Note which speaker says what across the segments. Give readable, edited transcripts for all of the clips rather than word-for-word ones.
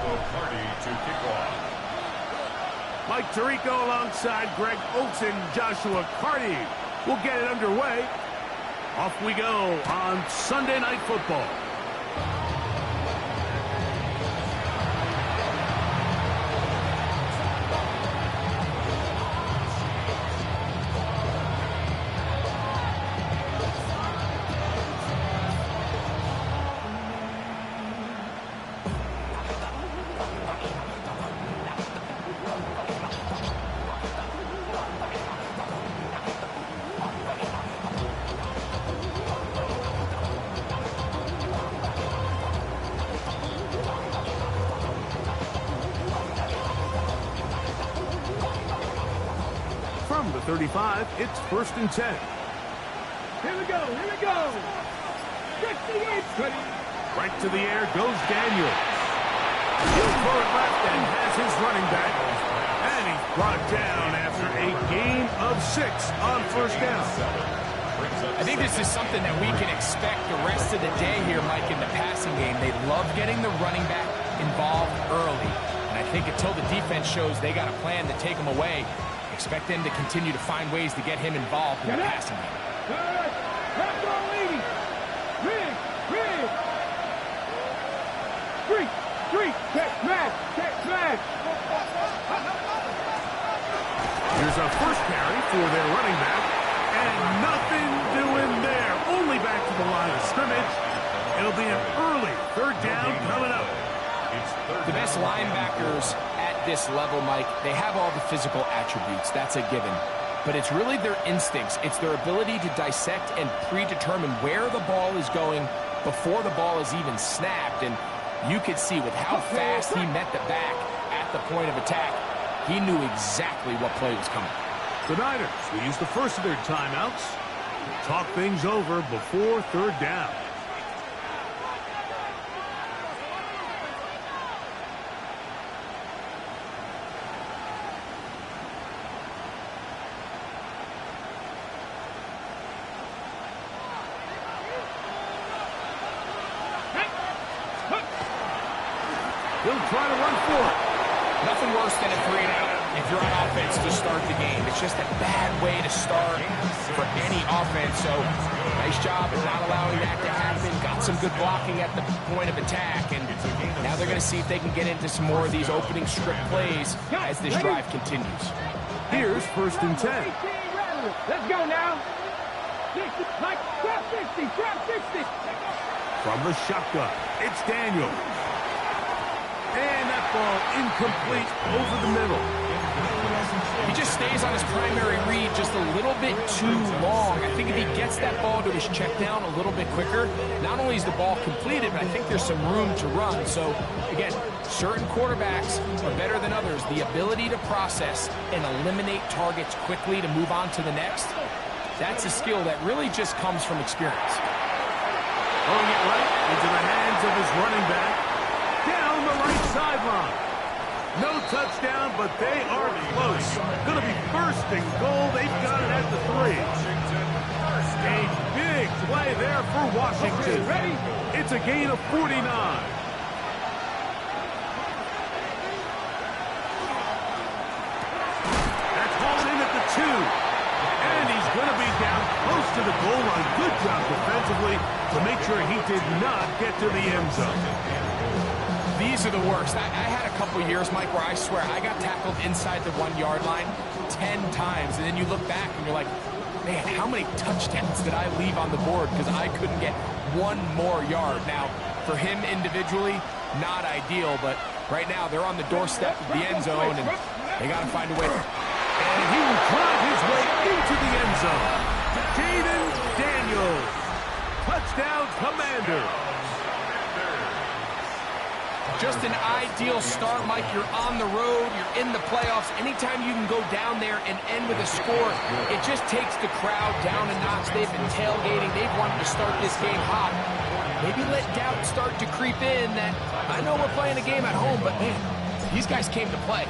Speaker 1: to kick off.
Speaker 2: Mike Tirico alongside Greg Olsen, Joshua Carty will get it underway. Off we go on Sunday Night Football. From the 35, it's 1st and 10.
Speaker 3: Here we go. 68.
Speaker 2: Right to the air goes Daniels. He'll throw it left and has his running back. And he's brought down after a gain of 6 on 1st down.
Speaker 4: I think this is something that we can expect the rest of the day here, Mike, in the passing game. They love getting the running back involved early. And I think until the defense shows they got a plan to take him away, expect them to continue to find ways to get him involved in the passing game.
Speaker 2: Here's a first carry for their running back. And nothing doing there. Only back to the line of scrimmage. It'll be an early 3rd down coming up.
Speaker 4: The best linebackers at this level, Mike, they have all the physical attributes. That's a given. But it's really their instincts. It's their ability to dissect and predetermine where the ball is going before the ball is even snapped. And you could see with how fast he met the back at the point of attack, he knew exactly what play was coming.
Speaker 2: The Niners will use the first of their timeouts. Talk things over before 3rd down. He'll try to run for it.
Speaker 4: Nothing worse than a 3-and-out if you're on offense to start the game. It's just a bad way to start for any offense. So nice job of not allowing that to happen. Got some good blocking at the point of attack. And now they're going to see if they can get into some more of these opening script plays as this drive continues.
Speaker 2: Here's 1st and 10.
Speaker 3: Let's go now. 60, Mike, trap 60.
Speaker 2: From the shotgun, it's Daniel. And that ball incomplete over the middle.
Speaker 4: He just stays on his primary read just a little bit too long. I think if he gets that ball to his check down a little bit quicker, not only is the ball completed, but I think there's some room to run. So, again, certain quarterbacks are better than others. The ability to process and eliminate targets quickly to move on to the next, that's a skill that really just comes from experience.
Speaker 2: Throwing it right into the hands of his running back. Down the right sideline. No touchdown, but they are close. Going to be 1st and goal. They've got it at the 3. A big play there for Washington. Ready? It's a gain of 49. That's hauled in at the 2. And he's going to be down close to the goal line. Good job defensively to make sure he did not get to the end zone.
Speaker 4: These are the worst. I had a couple years, Mike, where I swear I got tackled inside the 1-yard line 10 times. And then you look back and you're like, man, how many touchdowns did I leave on the board because I couldn't get one more yard? Now, for him individually, not ideal, but right now they're on the doorstep of the end zone, and they got to find a way.
Speaker 2: And he will drive his way into the end zone. Jaden Daniels. Touchdown, Commander.
Speaker 4: Just an ideal start, Mike. You're on the road. You're in the playoffs. Anytime you can go down there and end with a score, it just takes the crowd down a notch. They've been tailgating. They've wanted to start this game hot. Maybe let doubt start to creep in that I know we're playing a game at home, but, man, these guys came to play.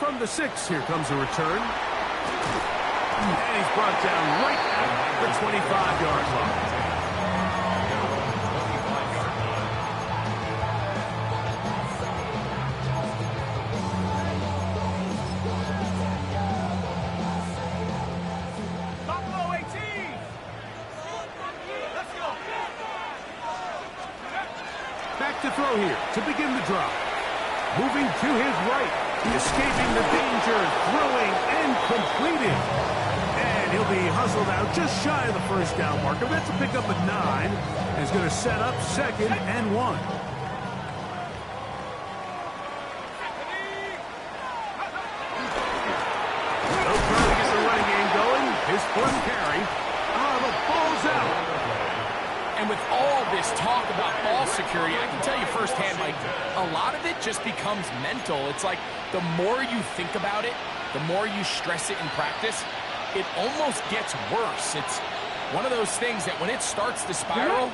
Speaker 2: From the 6, here comes a return. And he's brought down right at the 25-yard line. to throw here to begin the drive. Moving to his right. Escaping the danger. Throwing and completing. And he'll be hustled out just shy of the first down marker. That's a pickup at 9. And he's going to set up 2nd and 1. They'll try to get the running game going. His first carry. Oh, the ball's out.
Speaker 4: And with all this talk about ball security, I can tell you firsthand, Mike, a lot of it just becomes mental. It's like the more you think about it, the more you stress it in practice, it almost gets worse. It's one of those things that when it starts to spiral,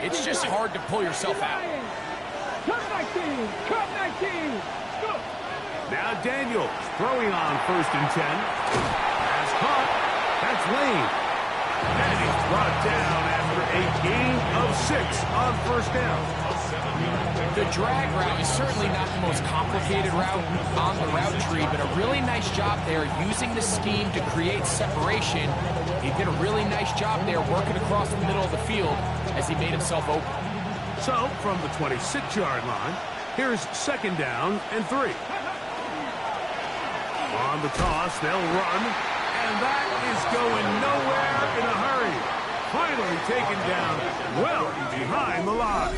Speaker 4: it's just hard to pull yourself out.
Speaker 3: Cut 19! Cut 19! Go!
Speaker 2: Now Daniels throwing on 1st and 10. Pass caught. That's Lane. And he's brought down after a gain of 6 on 1st down.
Speaker 4: The drag route is certainly not the most complicated route on the route tree, but a really nice job there using the scheme to create separation. He did a really nice job there working across the middle of the field as he made himself open.
Speaker 2: So, from the 26-yard line, here's 2nd down and 3. On the toss, they'll run, and that is going nowhere in a hurry. Finally taken down well behind the line.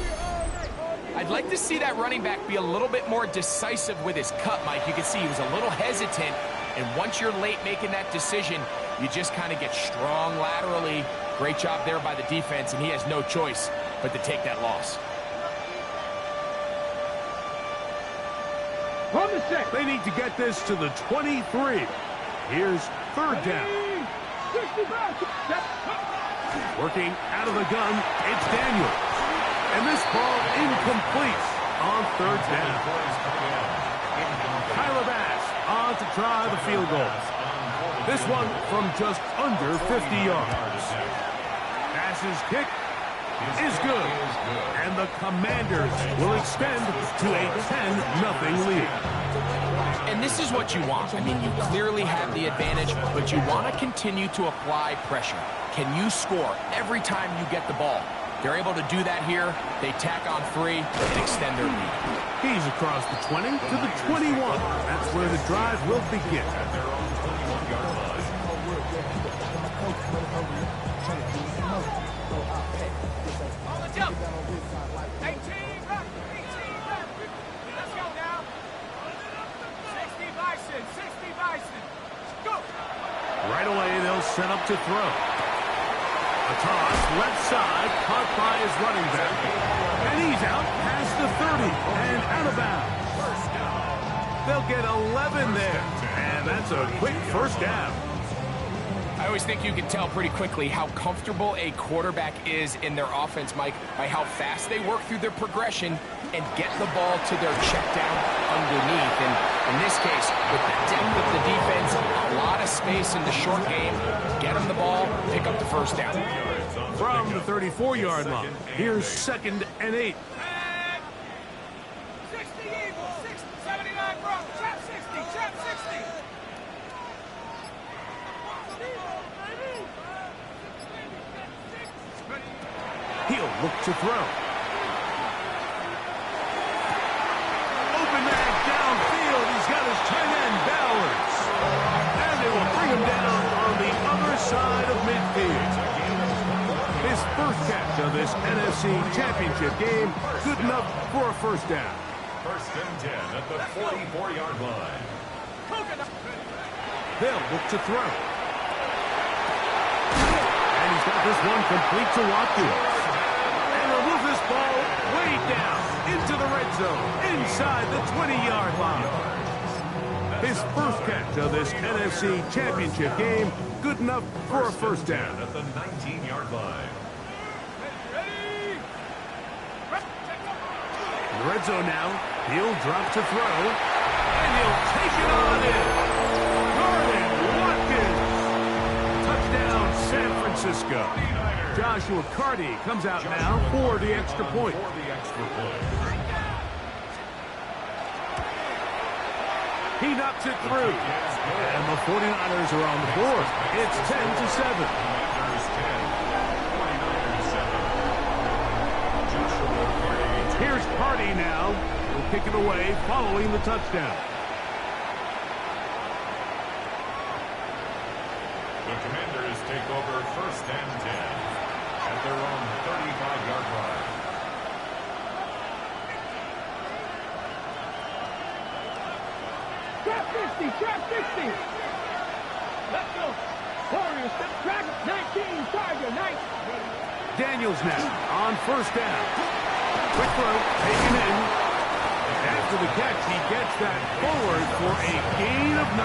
Speaker 4: I'd like to see that running back be a little bit more decisive with his cut, Mike. You can see he was a little hesitant, and once you're late making that decision, you just kind of get strong laterally. Great job there by the defense, and he has no choice but to take that loss.
Speaker 3: From the 6.
Speaker 2: They need to get this to the 23. Here's 3rd down.
Speaker 3: 65.
Speaker 2: Working out of the gun, it's Daniel. And this ball incomplete on 3rd down. Kyler Bass on to try the field goal. This one from just under 50 yards. Bass's kick is good. And the Commanders will extend to a 10-0 lead.
Speaker 4: And this is what you want. I mean, you clearly have the advantage, but you want to continue to apply pressure. Can you score every time you get the ball? They're able to do that here. They tack on 3 and extend their lead.
Speaker 2: He's across the 20 to the 21. That's where the drive will begin.
Speaker 3: On the jump. 18, 18, let's go now. 60 Bison, 60 Bison. Go.
Speaker 2: Right away, they'll set up to throw. A toss, left side, caught by his running back. And he's out past the 30 and out of bounds. They'll get 11 there. And that's a quick 1st down.
Speaker 4: I always think you can tell pretty quickly how comfortable a quarterback is in their offense, Mike, by how fast they work through their progression and get the ball to their check down underneath. And in this case, with the depth of the defense, a lot of space in the short game, get them the ball, pick up the 1st down.
Speaker 2: From the 34-yard line, here's 2nd and 8.
Speaker 3: 60 Eagles, 60, 79 Bronx, trap 60, trap 60.
Speaker 2: He'll look to throw. Open man downfield. He's got his tight end Bowers. And they will bring him down on the other side of midfield. His first catch of this NFC Championship game, good enough for a 1st down.
Speaker 1: 1st and 10 at the 44-yard line.
Speaker 2: They'll look to throw. And he's got this one complete to Watkins. And he'll move this ball way down into the red zone, inside the 20-yard line. His first catch of this NFC Championship game, good enough for a 1st down.
Speaker 1: At the 19-yard line.
Speaker 2: In the red zone now, he'll drop to throw, and he'll take it on in. Garden Watkins. Touchdown, San Francisco. Joshua Carty comes out now for the extra point. He knocks it through. And the 49ers are on the board. It's 10-7. Here's now. He'll kick it away following the touchdown.
Speaker 1: The Commanders take over 1st and 10 at their own 35-yard line.
Speaker 3: Trap 50, trap 50. Let's go. Warriors, step track, 19, Tiger, 19.
Speaker 2: Daniels now on 1st down. Quick throw, taken in. After the catch, he gets that forward for a gain of 9.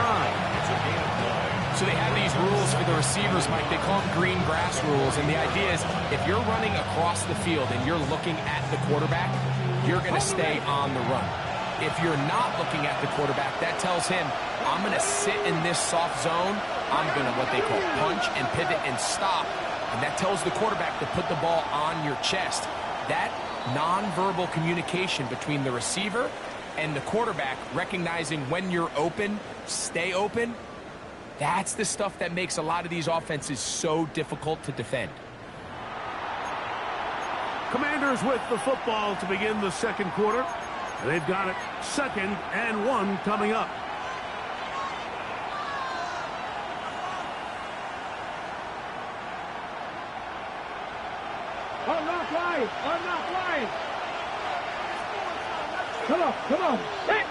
Speaker 1: It's a gain of 9.
Speaker 4: So they have these rules for the receivers, Mike. They call them green grass rules. And the idea is if you're running across the field and you're looking at the quarterback, you're going to stay on the run. If you're not looking at the quarterback, that tells him, I'm going to sit in this soft zone. I'm going to what they call punch and pivot and stop. And that tells the quarterback to put the ball on your chest. That nonverbal communication between the receiver and the quarterback, recognizing when you're open, stay open, that's the stuff that makes a lot of these offenses so difficult to defend.
Speaker 2: Commanders with the football to begin the 2nd quarter. They've got it 2nd and 1 coming up.
Speaker 3: Unlock line, unlock line. Come on, come on. Hey.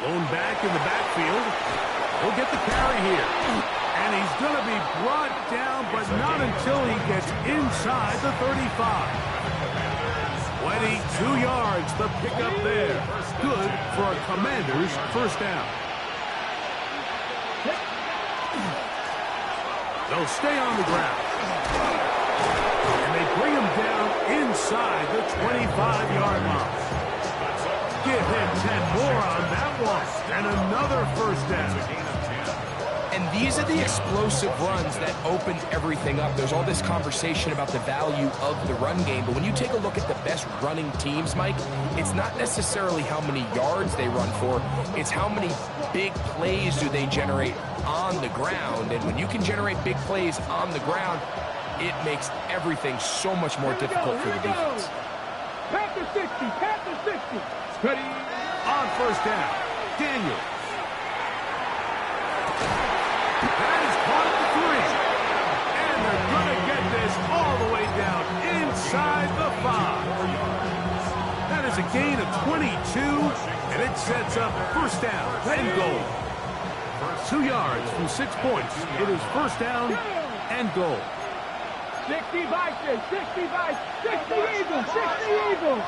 Speaker 2: Blown back in the backfield. He'll get the carry here. And he's going to be brought down, but not until he gets inside the 35. 22 yards, the pickup there. Good for a Commander's 1st down. They'll stay on the ground. And they bring him down inside the 25-yard line. Give him 10 more on that one. And another 1st down.
Speaker 4: And these are the explosive runs that open everything up. There's all this conversation about the value of the run game, but when you take a look at the best running teams, Mike, it's not necessarily how many yards they run for, it's how many big plays do they generate on the ground. And when you can generate big plays on the ground, it makes everything so much more difficult for the defense.
Speaker 3: Pass to 60, pass to 60. Ready?
Speaker 2: On 1st down, Daniels. That is caught at the 3. And they're going to get this all the way down inside the 5. That is a gain of 22, and it sets up 1st down and goal. 2 yards from 6 points. It is 1st down and goal.
Speaker 3: 60 Bison, 60 Bison, 60 Eagles, 60 Eagles.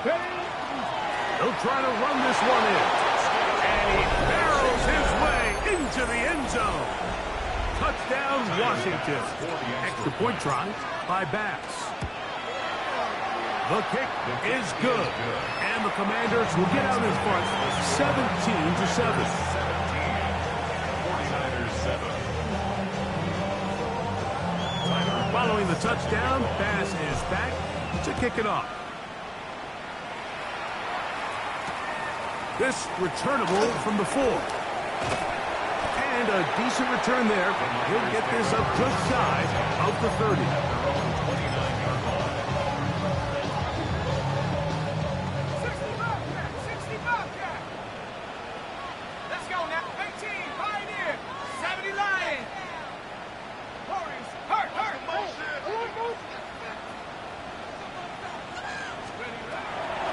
Speaker 3: Ready?
Speaker 2: He'll try to run this one in. And he barrels his way into the end zone. Touchdown, Washington. Extra point try by Bass. The kick is good. And the Commanders will get out in front 17-7.
Speaker 1: 49ers 7.
Speaker 2: Following the touchdown, Bass is back to kick it off. This returnable from the 4. And a decent return there. He'll get this up just shy of the 30.
Speaker 3: 60 Bobcat. Let's go now. 18, Pioneer. 70 Lion. Warriors, hurt.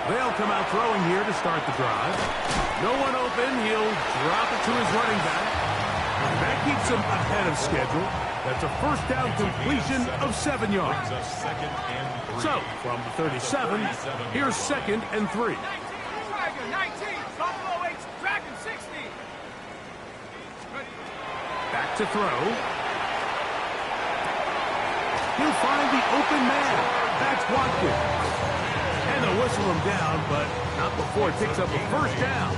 Speaker 2: They'll come out throwing here to start the drive. No one open. He'll drop it to his running back. That keeps him ahead of schedule. That's a 1st down completion of 7 yards. So, from the 37, here's 2nd and 3.
Speaker 3: 19, Tiger, 19. Buffalo 8, Dragon 60.
Speaker 2: Back to throw. He'll find the open man. That's Watkins. And they'll whistle him down, but not before it picks up a 1st down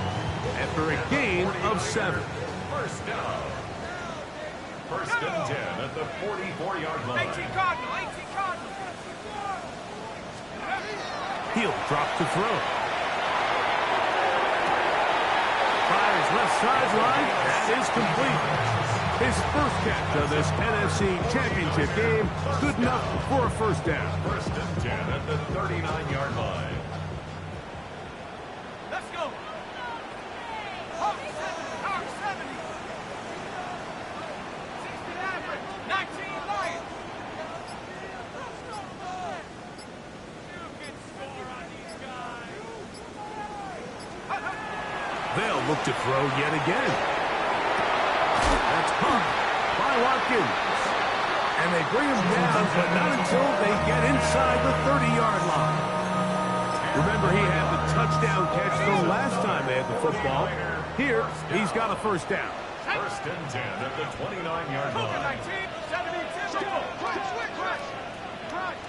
Speaker 2: after a gain of 7.
Speaker 1: 1st down. 1st and 10 at the 44-yard line.
Speaker 3: 18 Cardinal, 18 Cardinal.
Speaker 2: He'll drop to throw. Fires left sideline. That is complete. His first catch of this NFC Championship game, good enough for a first down.
Speaker 1: First and 10 at the 39-yard line.
Speaker 3: Let's go. Hawk 70. 60 average. 19 Lions. You can score on these guys.
Speaker 2: They'll look to throw yet again. That's caught by Watkins. And they bring him down, but not until they get inside the 30-yard line. Remember, he had the touchdown catch the last time they had the football. Here, he's got a first down.
Speaker 1: First and 10 at the 29-yard line.
Speaker 3: 19, 72. Go. Crush.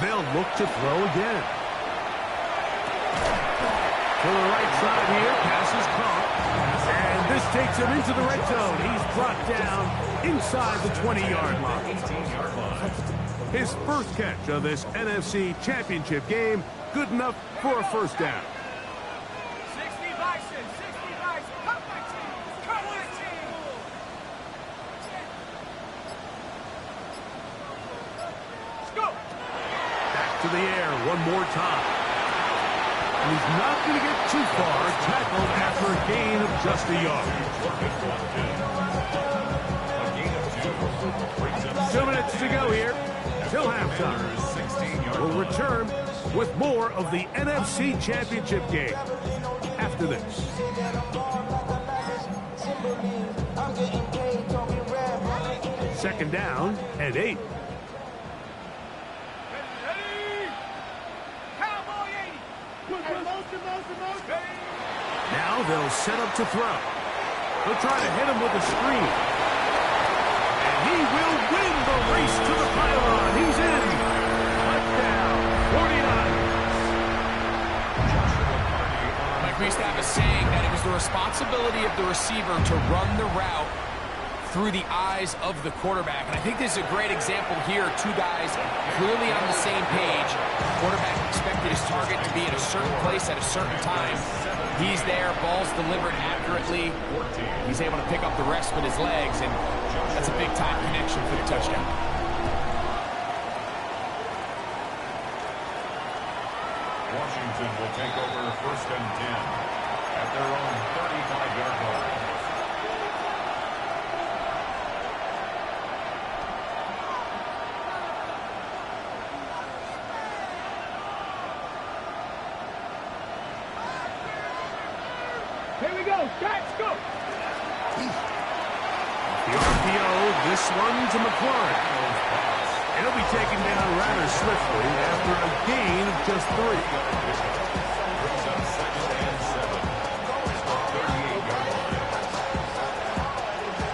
Speaker 2: They'll look to throw again. To the right side here, pass is caught. And this takes him into the red zone. He's brought down inside the 20-yard line.
Speaker 1: 18-yard line.
Speaker 2: His first catch of this NFC Championship game, good enough for a first down.
Speaker 3: 60 Bison. Come my team. Let's go.
Speaker 2: Back to the air one more time. And he's not going to get too far. Tackled after a gain of just a yard.
Speaker 1: A gain of 2.
Speaker 2: 2 minutes to go here till halftime.
Speaker 1: 16-yard
Speaker 2: We'll
Speaker 1: line.
Speaker 2: return with more of the NFC Championship game after this. Second down and 8.
Speaker 3: Ready. Cowboy 80.
Speaker 2: Now they'll set up to throw. They'll try to hit him with a screen. And he will win the race to the pylon. He's in. Touchdown, 49ers.
Speaker 4: Like we used to have a saying that it was the responsibility of the receiver to run the route through the eyes of the quarterback. And I think this is a great example here. Two guys clearly on the same page. Quarterback expected his target to be at a certain place at a certain time. He's there, ball's delivered accurately. He's able to pick up the rest with his legs, and that's a big-time connection for the touchdown.
Speaker 1: Washington will take over first and 10 at their own 35-yard line.
Speaker 3: Here we go. Let's go.
Speaker 2: The RPO, this one to McLaurin. It'll be taken down rather swiftly after a gain of just 3.
Speaker 1: Brings up second and 7. 38-yard line.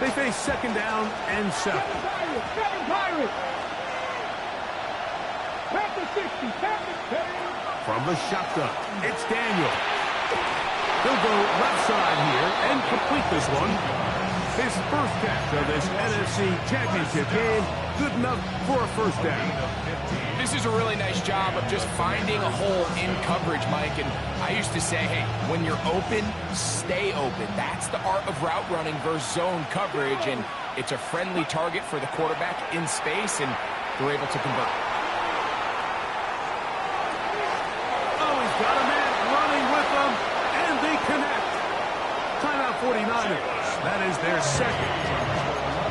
Speaker 2: They face second down and 7.
Speaker 3: Seven Pirates. Panther 60. Panther 10.
Speaker 2: From the shotgun, it's Daniel. He'll go left side here and complete this one. His first catch of this NFC Championship game, good enough for a first down.
Speaker 4: This is a really nice job of just finding a hole in coverage, Mike. And I used to say, hey, when you're open, stay open. That's the art of route running versus zone coverage. And it's a friendly target for the quarterback in space, and they're able to convert.
Speaker 2: Oh, he's got a man running with them, and they connect. Timeout 49ers. That is their second.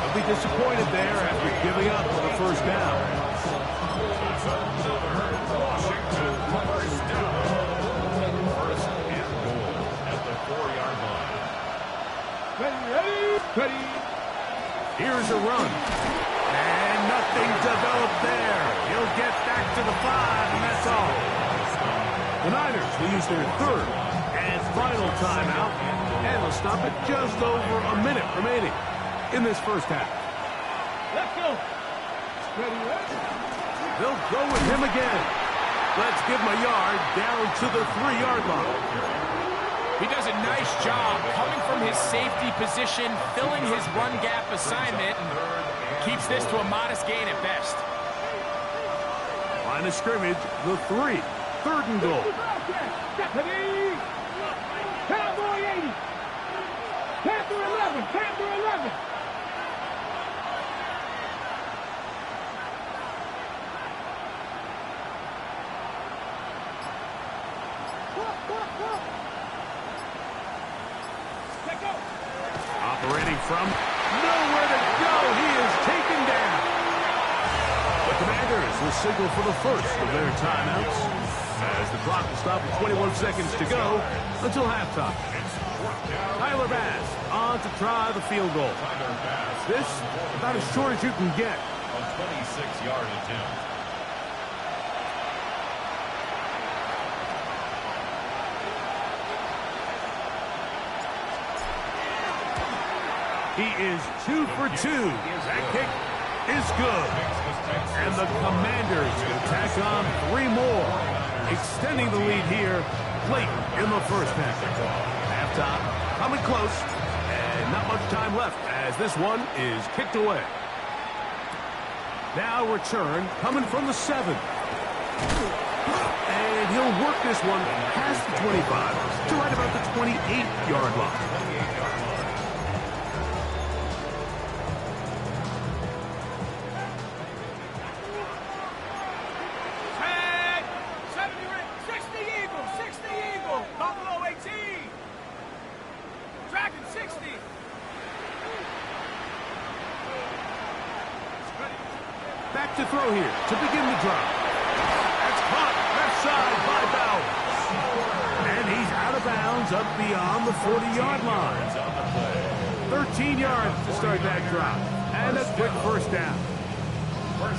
Speaker 2: They'll be disappointed there after giving up on the first down.
Speaker 1: Washington first down. First and goal at the 4-yard line.
Speaker 3: Ready.
Speaker 2: Here's a run. And nothing developed there. He'll get back to the 5, and that's all. The Niners will use their third and final timeout, and they'll stop at just over a minute remaining in this first half.
Speaker 3: Let's go. Ready.
Speaker 2: They'll go with him again. Let's give him a yard down to the 3-yard line.
Speaker 4: He does a nice job coming from his safety position, filling his run gap assignment, and keeps this to a modest gain at best.
Speaker 2: Line of scrimmage, the 3. Third and goal.
Speaker 3: Stephanie. Cowboy 80. Panther 11. Panther 11.
Speaker 2: Operating from nowhere to go. He is taken down. The Commanders will signal for the first of their timeouts as the clock will stop with 21 seconds to go until halftime. Tyler Bass on to try the field goal. This about as short as you can get.
Speaker 1: A 26-yard attempt.
Speaker 2: He is 2 for 2. That kick is good. And the Commanders will tack on 3 more, extending the lead here late in the first half. Halftime coming close, and not much time left as this one is kicked away. Now return coming from the 7. And he'll work this one past the 25 to right about the 28-yard line. Back to throw here to begin the drive. That's caught left side by Bowers. And he's out of bounds up beyond the 40-yard line. 13 yards to start that drive. And a quick first down.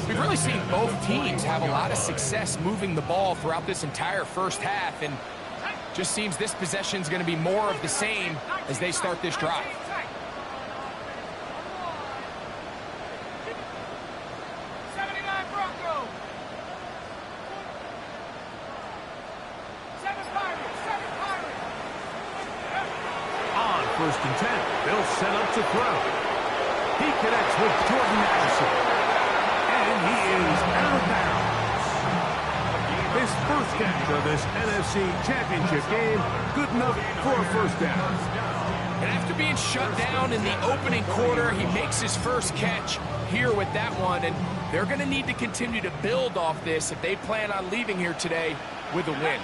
Speaker 4: We've really seen both teams have a lot of success moving the ball throughout this entire first half, and just seems this possession is going to be more of the same as they start this drive.
Speaker 2: First and 10. They'll set up to throw. He connects with Jordan Addison. And he is out of bounds. His first catch of this NFC Championship game, good enough for a first down.
Speaker 4: And after being shut down in the opening quarter, he makes his first catch here with that one. And they're going to need to continue to build off this if they plan on leaving here today with a win.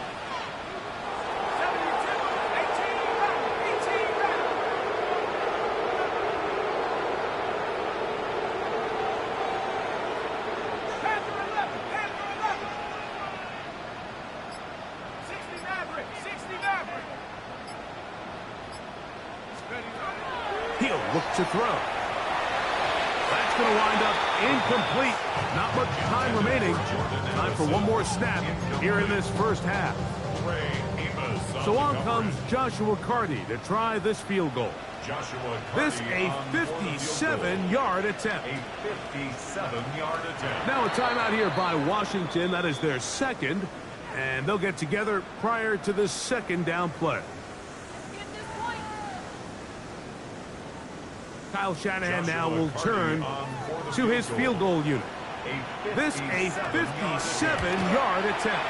Speaker 2: He'll look to throw. That's going to wind up incomplete. Not much time remaining. Time for one more snap here in this first half. So on comes Joshua Carty to try this field goal. This a 57-yard attempt.
Speaker 1: A 57-yard attempt.
Speaker 2: Now a timeout here by Washington. That is their second. And they'll get together prior to this second down play. Kyle Shanahan now will turn to his field goal unit. This a 57-yard attempt.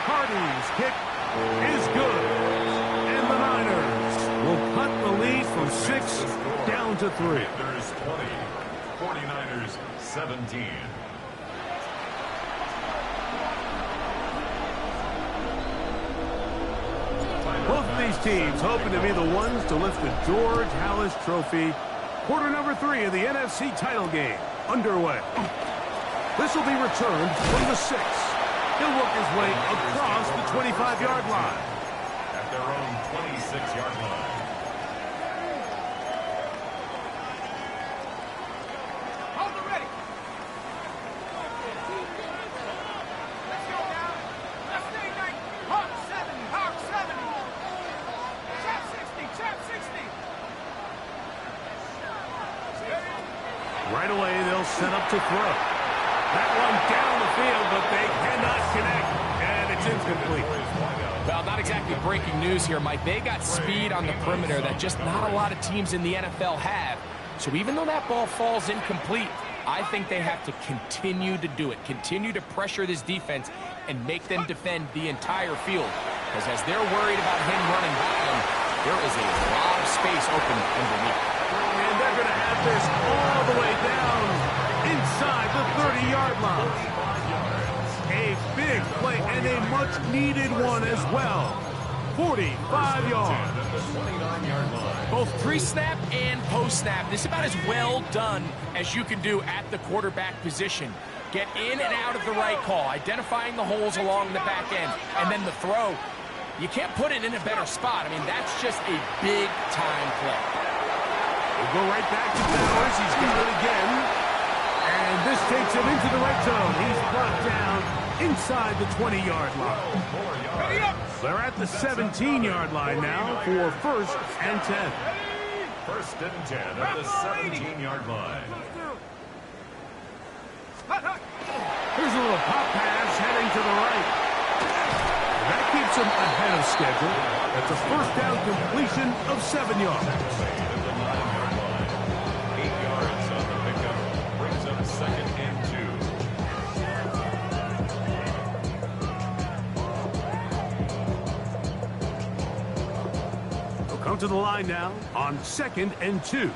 Speaker 2: Carty's kick is good. And the Niners will cut the lead from 6 down to 3.
Speaker 1: Commanders 20, 49ers 17.
Speaker 2: Both of these teams hoping to be the ones to lift the George Halas Trophy. Quarter number 3 of the NFC title game underway. This will be returned from the 6. He'll work his way across the 25-yard line.
Speaker 1: At their own 26-yard line.
Speaker 3: Hold it ready. Let's go now. Let's stay nice. Hawk 70. Hawk 70. Chap 60. Chap 60.
Speaker 2: Right away, they'll set up to throw. That one down the field, but they cannot connect, and it's incomplete.
Speaker 4: Well, not exactly breaking news here, Mike. They got speed on the perimeter that just not a lot of teams in the NFL have. So even though that ball falls incomplete, I think they have to continue to do it, continue to pressure this defense and make them defend the entire field. because as they're worried about him running by them, there is a lot of space open underneath.
Speaker 2: And they're going to have this all the way down inside the 30-yard line. A big play and a much-needed one as well. 45 yards.
Speaker 4: Both pre-snap and post-snap. This is about as well done as you can do at the quarterback position. Get in and out of the right call, identifying the holes along the back end, and then the throw. You can't put it in a better spot. I mean, that's just a big-time play.
Speaker 2: We'll go right back to Bowers. He's got it again. And this takes him into the red zone. He's brought down inside the 20-yard line. They're at the 17-yard line now for 1st and 10.
Speaker 1: 1st and 10 at the 17-yard line.
Speaker 2: Here's a little pop pass heading to the right. That keeps him ahead of schedule. That's a 1st down completion of 7 yards.
Speaker 1: 8 yards on the pickup. Brings up 2nd and 2.
Speaker 2: They'll come to the line now on 2nd and 2.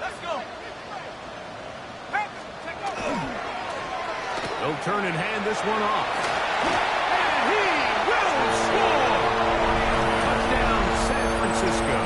Speaker 3: Let's go.
Speaker 2: They'll turn and hand this one off. And he will score! Touchdown, San Francisco.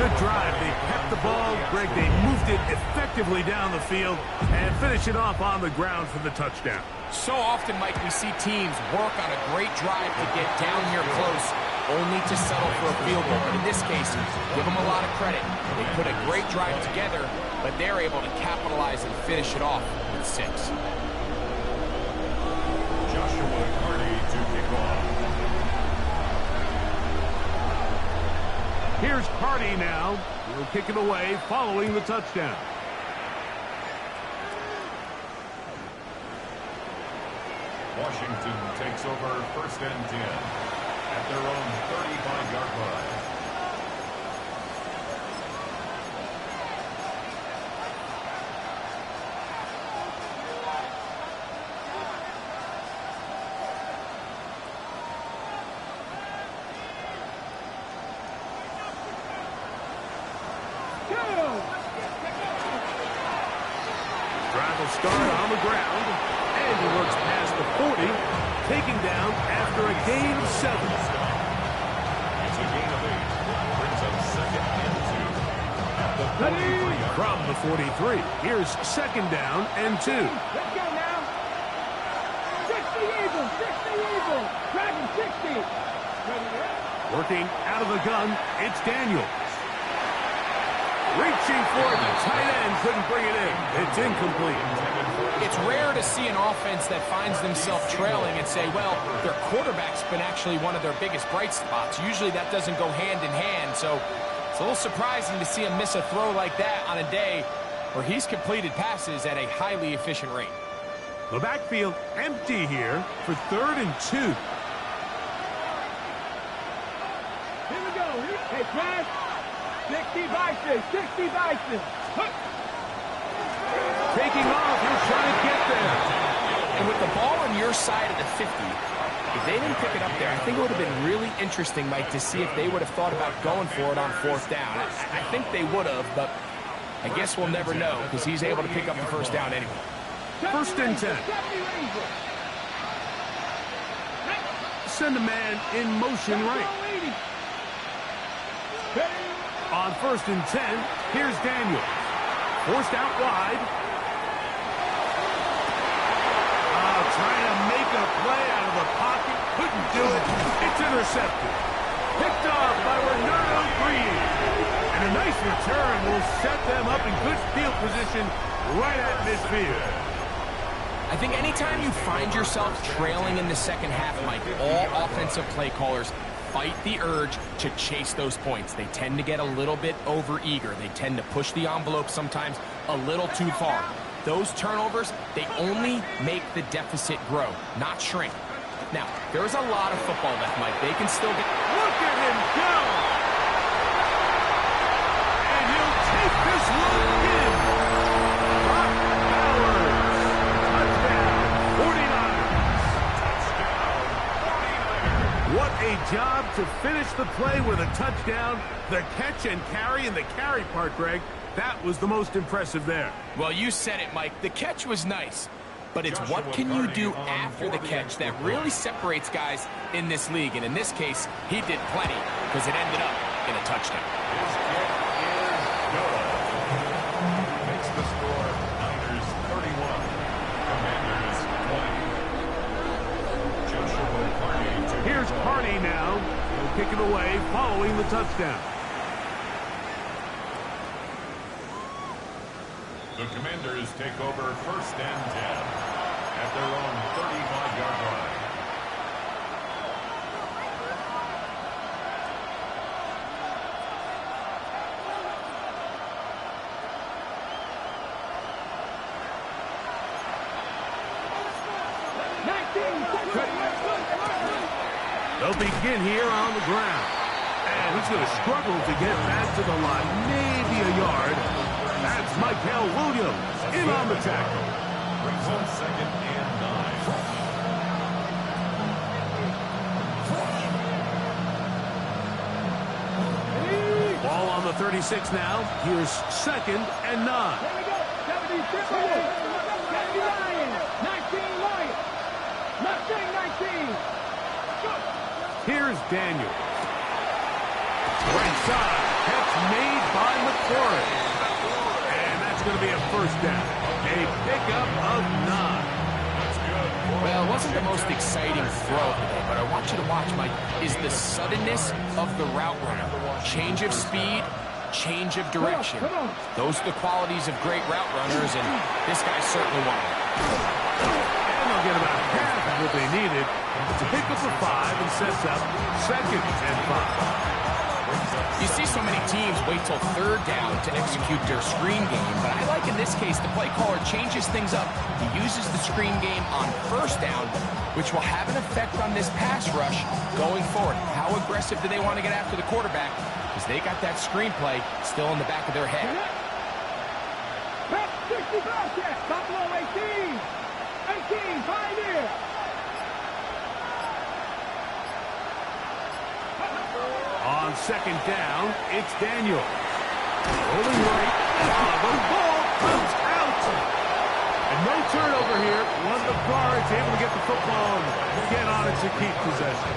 Speaker 2: Good drive. They kept the ball. Greg, they moved it effectively down the field and finish it off on the ground for the touchdown.
Speaker 4: So often, Mike, we see teams work on a great drive to get down here close, only to settle for a field goal. But in this case, give them a lot of credit. They put a great drive together, but they're able to capitalize and finish it off with 6.
Speaker 1: Joshua Carney to kick off.
Speaker 2: Here's Carney now. He'll kick it away following the touchdown.
Speaker 1: Washington takes over 1st and 10 at their own 35-yard line.
Speaker 2: Drive will start on the ground, and he looks past the 40, taking down after a gain of 7.
Speaker 1: It's a gain of 8. Brings up 2nd and 2 at the 43-yard
Speaker 2: From the 43, here's 2nd down and 2.
Speaker 3: Let's go now. 60 Eagles, 60 Eagles. Dragon 60.
Speaker 2: Working out of the gun, it's Daniels. Reaching for it, the tight end couldn't bring it in. It's incomplete.
Speaker 4: It's rare to see an offense that finds themselves trailing and say, well, their quarterback's been actually one of their biggest bright spots. Usually that doesn't go hand in hand, so it's a little surprising to see him miss a throw like that on a day where he's completed passes at a highly efficient rate.
Speaker 2: The backfield empty here for 3rd and 2.
Speaker 3: Here we go. Hey, Brad. 60 Bison, 60 Bison.
Speaker 2: Taking off, he'll try to get there.
Speaker 4: And with the ball on your side of the 50, if they didn't pick it up there, I think it would have been really interesting, Mike, to see if they would have thought about going for it on 4th down. I think they would have, but I guess we'll never know because he's able to pick up the 1st down anyway.
Speaker 2: 1st and 10. Send a man in motion right. On 1st and 10, here's Daniels. Forced out wide. Trying to make a play out of the pocket. Couldn't do it. It's intercepted. Picked off by Renardo Green. And a nice return will set them up in good field position right at midfield.
Speaker 4: I think anytime you find yourself trailing in the 2nd half, Mike, all offensive play callers fight the urge to chase those points. They tend to get a little bit overeager. They tend to push the envelope sometimes a little too far. Those turnovers, they only make the deficit grow, not shrink. Now, there's a lot of football left, Mike. They can still get...
Speaker 2: Look at him go! And he'll take this one in. Brock Bowers. Touchdown, 49ers. a job to finish the play with a touchdown. The catch and carry, and the carry part, Greg, that was the most impressive there.
Speaker 4: Well, you said it, Mike. The catch was nice, but it's what can you do after the catch that really separates guys in this league. And in this case, he did plenty because it ended up in a touchdown.
Speaker 1: His kick is good. Makes the score Niners 31, Commanders 20. Joshua Carney.
Speaker 2: Here's Carney now. He'll kick it away following the touchdown.
Speaker 1: The Commanders take over 1st and 10 at their own 35-yard line.
Speaker 2: They'll begin here on the ground. And he's going to struggle to get back to the line. Maybe a yard. That's Michael Williams in on the tackle.
Speaker 1: Brings up 2nd and 9.
Speaker 2: Ball on the 36 now. Here's 2nd and 9.
Speaker 3: Here we go. 76, 79, 19 Lions. Mustang 19. Go.
Speaker 2: Here's Daniel. Right side. Catch made by McCoy. Going to be a 1st down. A pickup of 9.
Speaker 1: That's good.
Speaker 4: Well, it wasn't the most exciting throw today, but I want you to watch, Mike, is the suddenness of the route runner. Change of speed, change of direction. Those are the qualities of great route runners, and this guy's certainly one of them.
Speaker 2: And they'll get about half of what they needed to pick up the 5 and sets up 2nd and 5.
Speaker 4: You see so many teams wait till 3rd down to execute their screen game, but I like in this case the play caller changes things up. He uses the screen game on 1st down, which will have an effect on this pass rush going forward. How aggressive do they want to get after the quarterback? Because they got that screen play still in the back of their head.
Speaker 3: 65 check. Buffalo 18. 18, Pioneer.
Speaker 2: On 2nd down, it's Daniel. Rolling right. The ball comes out. And no turnover here. One of the guards able to get the football and get on it to keep possession.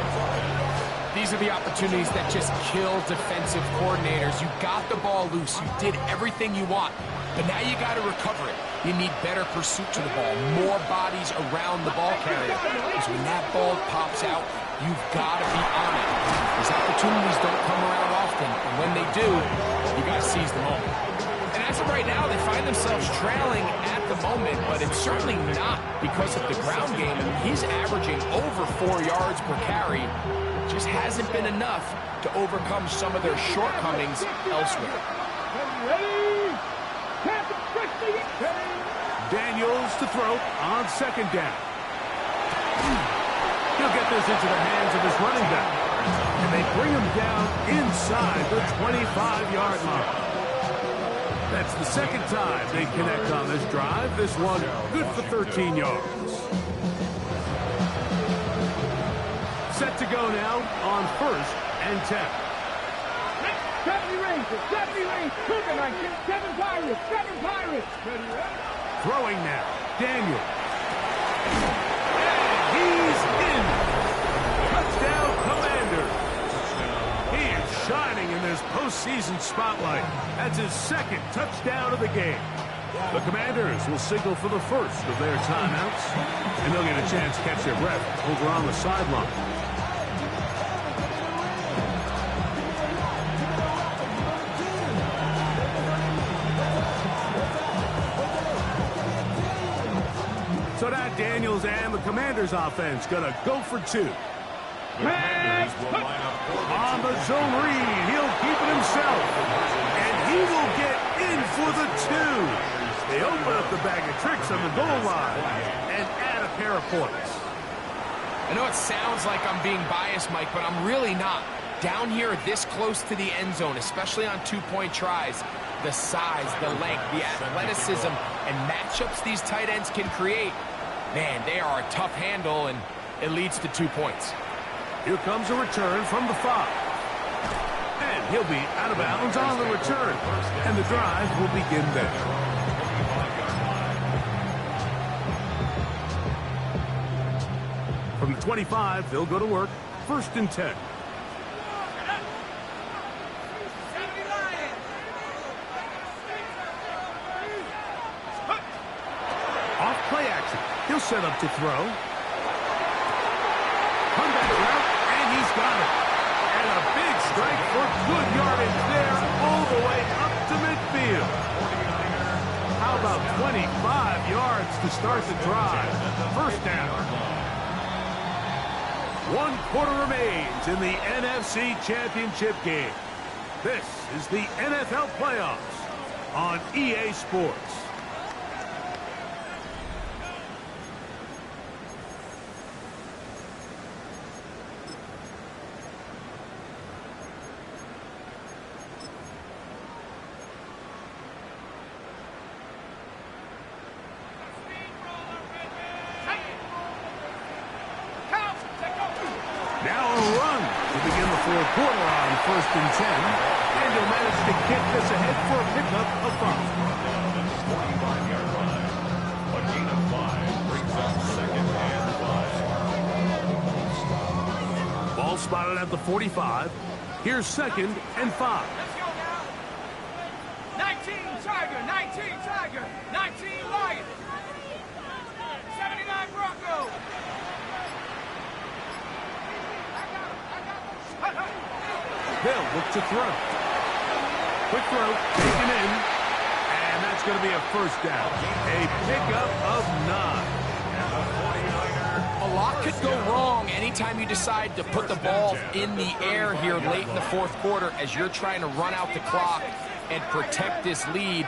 Speaker 4: These are the opportunities that just kill defensive coordinators. You got the ball loose. You did everything you want. But now you got to recover it. You need better pursuit to the ball, more bodies around the ball carrier. Because when that ball pops out, you've got to be on it. These opportunities don't come around often, and when they do, you got to seize the moment. And as of right now, they find themselves trailing at the moment, but it's certainly not because of the ground game. He's averaging over 4 yards per carry. Just hasn't been enough to overcome some of their shortcomings elsewhere.
Speaker 2: Daniels to throw on 2nd down. He'll get this into the hands of his running back. And they bring him down inside the 25-yard line. That's the 2nd time they connect on this drive. This one good for 13 yards. Set to go now on 1st and 10.
Speaker 3: 70 Rangers, 70 Rangers, 7 Pirates, 7 Pirates.
Speaker 2: Throwing now, Daniel. And he's in. Touchdown, Commanders. He is shining in this postseason spotlight. That's his 2nd touchdown of the game. The Commanders will signal for the 1st of their timeouts, and they'll get a chance to catch their breath over on the sideline. So now Daniels and the Commanders offense going to go for 2.
Speaker 1: Commanders will line up
Speaker 2: On the zone read, he'll keep it himself. And he will get in for the 2. They open up the bag of tricks on the goal line and add a pair of points.
Speaker 4: I know it sounds like I'm being biased, Mike, but I'm really not. Down here this close to the end zone, especially on 2-point tries, the size, the length, the athleticism, and matchups these tight ends can create, man, they are a tough handle, and it leads to 2 points.
Speaker 2: Here comes a return from the 5. And he'll be out of bounds on the return. And the drive will begin there. From the 25, they'll go to work. 1st and 10. Off play action. He'll set up to throw. Comeback route, and he's got it. And a big strike for good yardage there all the way up to midfield. How about 25 yards to start the drive? 1st down. 1 quarter remains in the NFC Championship game. This is the NFL Playoffs on EA Sports. Quarter on 1st and 10, and he'll manage to kick this ahead for a pickup of 5.
Speaker 1: 45-yard line. A gain of 5 brings up 2nd and 5.
Speaker 2: Ball spotted at the 45. Here's 2nd and 5.
Speaker 3: Let's go now. 19 Tiger, 19 Tiger, 19 Lion, 79 Bronco.
Speaker 2: They'll look to throw. Quick throw, taken in, and that's going to be a 1st down. A pickup of 9.
Speaker 4: A lot could go wrong anytime you decide to put the ball in the air here late in the 4th quarter as you're trying to run out the clock and protect this lead.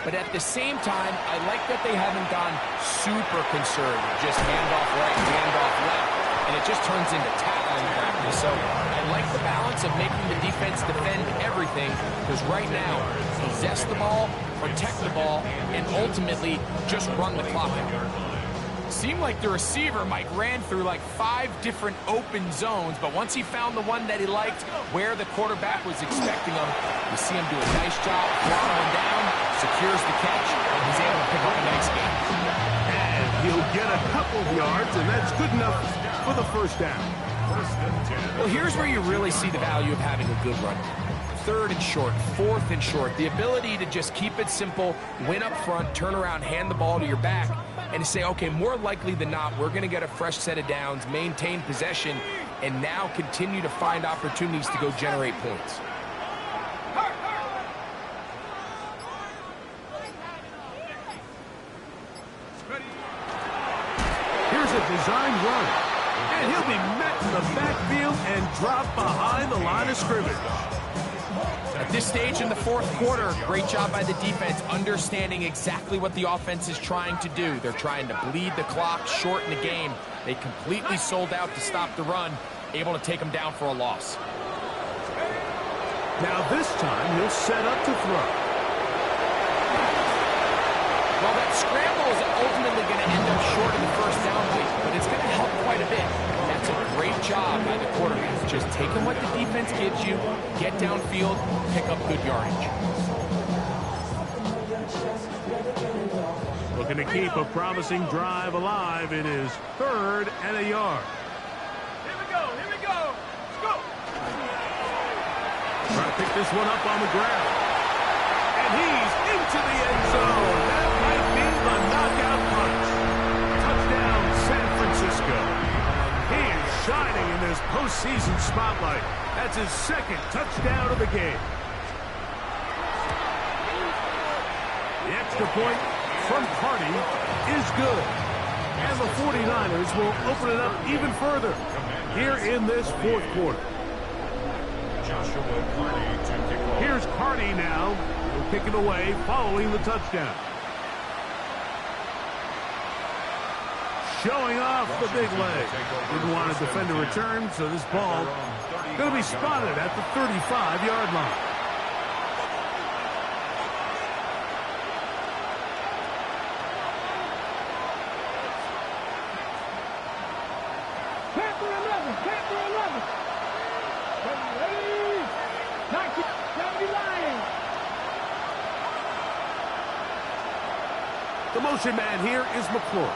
Speaker 4: But at the same time, I like that they haven't gone super conservative, just handoff right, handoff left, and it just turns into tackling practice. So I like the balance of making the defense defend everything, because right now, possess the ball, protect the ball, and ultimately just run the clock out. Seemed like the receiver, Mike, ran through like 5 different open zones, but once he found the one that he liked, where the quarterback was expecting him, you see him do a nice job throwing down, secures the catch, and he's able to pick up a nice gain.
Speaker 2: And he'll get a couple of yards, and that's good enough for the 1st down.
Speaker 4: Well, here's where you really see the value of having a good run. 3rd and short, 4th and short, the ability to just keep it simple, win up front, turn around, hand the ball to your back, and to say, okay, more likely than not, we're going to get a fresh set of downs, maintain possession, and now continue to find opportunities to go generate points.
Speaker 2: Here's a designed run, and he'll be met in the backfield and dropped behind the line of scrimmage.
Speaker 4: At this stage in the 4th quarter, great job by the defense, understanding exactly what the offense is trying to do. They're trying to bleed the clock, shorten the game. They completely sold out to stop the run, able to take them down for a loss.
Speaker 2: Now this time, he'll set up to throw.
Speaker 4: Well, that scramble is ultimately going to end up short of the 1st down rate, but it's going to help quite a bit. That's a great job by the quarterback. Just taking what the defense gives you, get downfield, pick up good yardage.
Speaker 2: Looking to keep a promising drive alive. It is 3rd and a yard.
Speaker 3: Here we go, here we go. Let's go.
Speaker 2: Trying to pick this one up on the ground. And he's into the end zone. That might be the knockout punch. Touchdown, San Francisco. He is shining in this postseason spotlight. That's his 2nd touchdown of the game. The extra point from Carty is good. And the 49ers will open it up even further here in this 4th quarter. Here's Carty now. He'll kick it away following the touchdown. Showing off the big leg. Didn't want to defend a return, so this ball going to be spotted at the 35-yard line. The motion man here is McClure.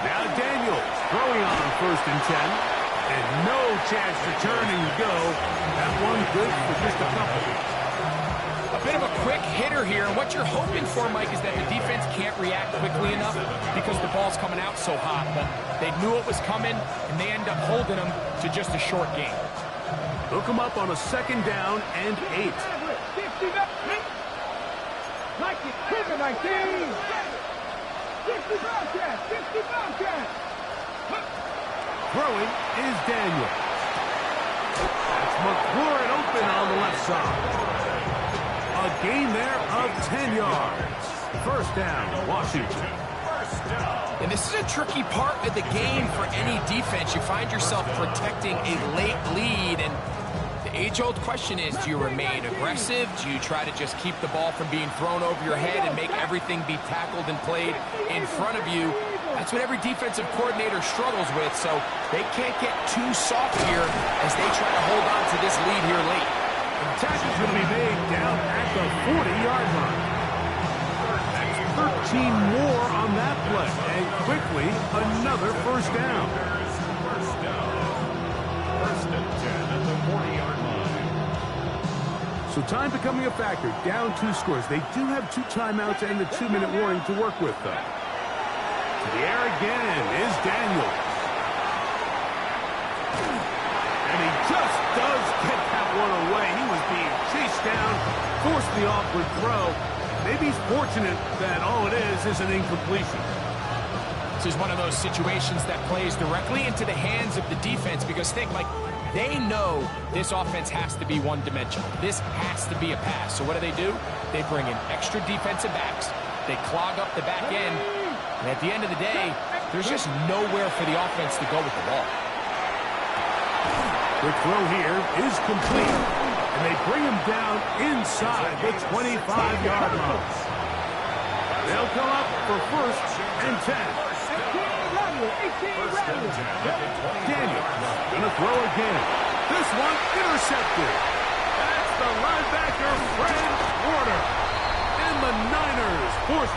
Speaker 2: Now Daniels throwing on 1st and 10. And no chance to turn and go. That one good for just a couple.
Speaker 4: A bit of a quick hitter here, and what you're hoping for, Mike, is that the defense can't react quickly enough because the ball's coming out so hot. But they knew it was coming, and they end up holding them to just a short game.
Speaker 2: Hook them up on a 2nd down and 8.
Speaker 3: Like it, quicker, 19. 50 Bobcat, 50 Bobcat.
Speaker 2: Throwing is Daniel. That's McClure and open on the left side. A gain there of 10 yards. 1st down, Washington.
Speaker 4: And this is a tricky part of the game for any defense. You find yourself protecting a late lead, and the age-old question is, do you remain aggressive? Do you try to just keep the ball from being thrown over your head and make everything be tackled and played in front of you? That's what every defensive coordinator struggles with, so they can't get too soft here as they try to hold on to this lead here late.
Speaker 2: The tackle's going to be made down at the 40-yard line. That's 13 more on that play, and quickly another 1st down.
Speaker 1: 1st and 10 at the 40-yard line.
Speaker 2: So time becoming a factor, down 2 scores. They do have 2 timeouts and the 2-minute warning to work with, though. To the air again is Daniels. And he just does get that one away. He was being chased down, forced the awkward throw. Maybe he's fortunate that all it is an incompletion.
Speaker 4: This is one of those situations that plays directly into the hands of the defense because think, like, they know this offense has to be one-dimensional. This has to be a pass. So what do? They bring in extra defensive backs. They clog up the back end. And at the end of the day, there's just nowhere for the offense to go with the ball.
Speaker 2: The throw here is complete. And they bring him down inside the 25-yard line. They'll come up for 1st and 10. Daniels gonna throw again. This one intercepted. That's the linebacker, Fred Warner. And the Niners force the